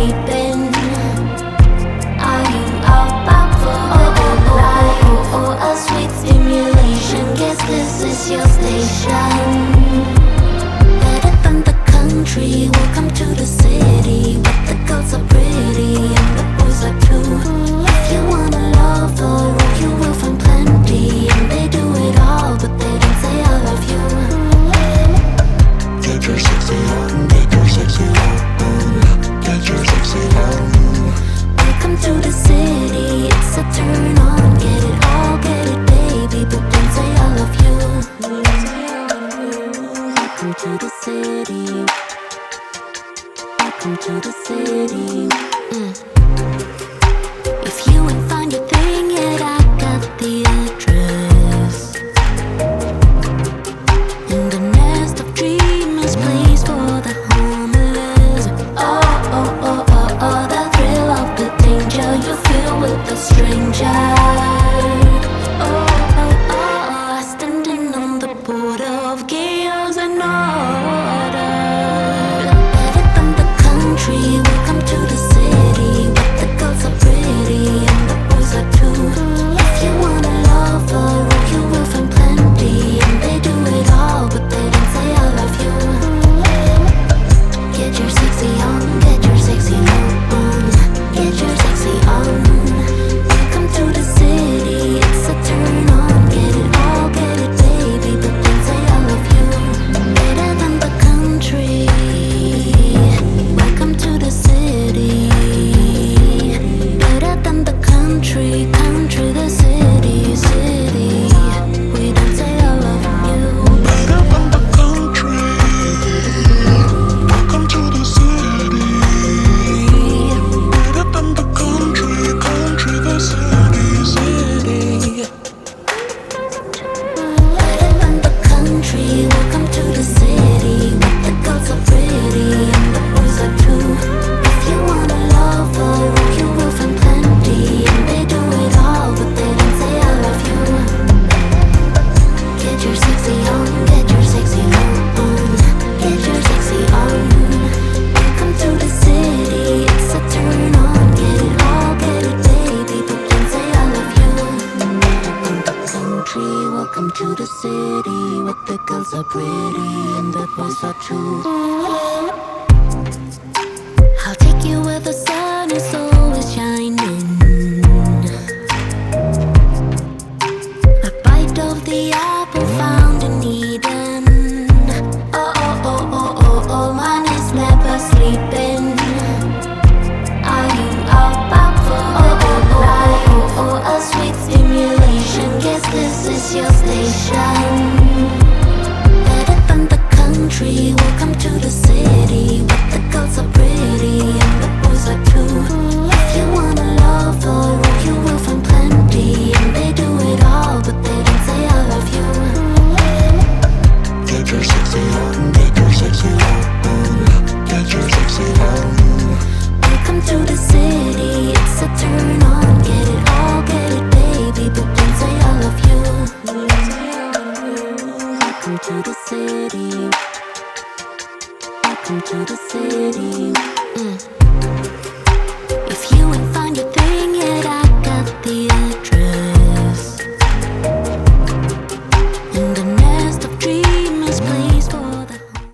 creeping. Are you up for the night or a sweet stimulation? Guess this is your station. Better than the country, welcome to the city. Where the girls are pretty and the boys are too. If you want a lover, you will find plenty. And they do it all, but they don't say I love you. Get your sexy on, get your sexy on, get your sexy on. Welcome to the city, it's a turn on. Get it all, get it baby, but don't say I love you. Welcome to the city. Welcome to the city. If you ain't find your thing yet, I got the address. In the nest of dreamers, place for the homeless. Oh, the thrill of the danger you feel with a stranger. Oh, standing on the border of chaos and order. Better than the country, welcome to the city. Where the girls are pretty and the boys are too. If you want a lover, you will find plenty. And they do it all, but they don't say I love you. Get your sexy on, get your sexy on, get your sexy on. Welcome to the city, it's a turn on. Get it all, get it baby, but don't say I love you. Better than the country, welcome to the city. Better than the country, the city, city. We don't say I love you. Better than the country, welcome to the city. Better than the country, the city, city. Better than the country, welcome to the city. Where the girls are pretty and the boys are too. If you want a lover, you will find plenty. And they do it all, but they don't say I love you. Get your sexy on, get your sexy on, get your sexy on. Welcome to the city, it's a turn on. Get it all, get it baby, but don't say I love you. Country, welcome to the city, where the girls are pretty and the boys are too.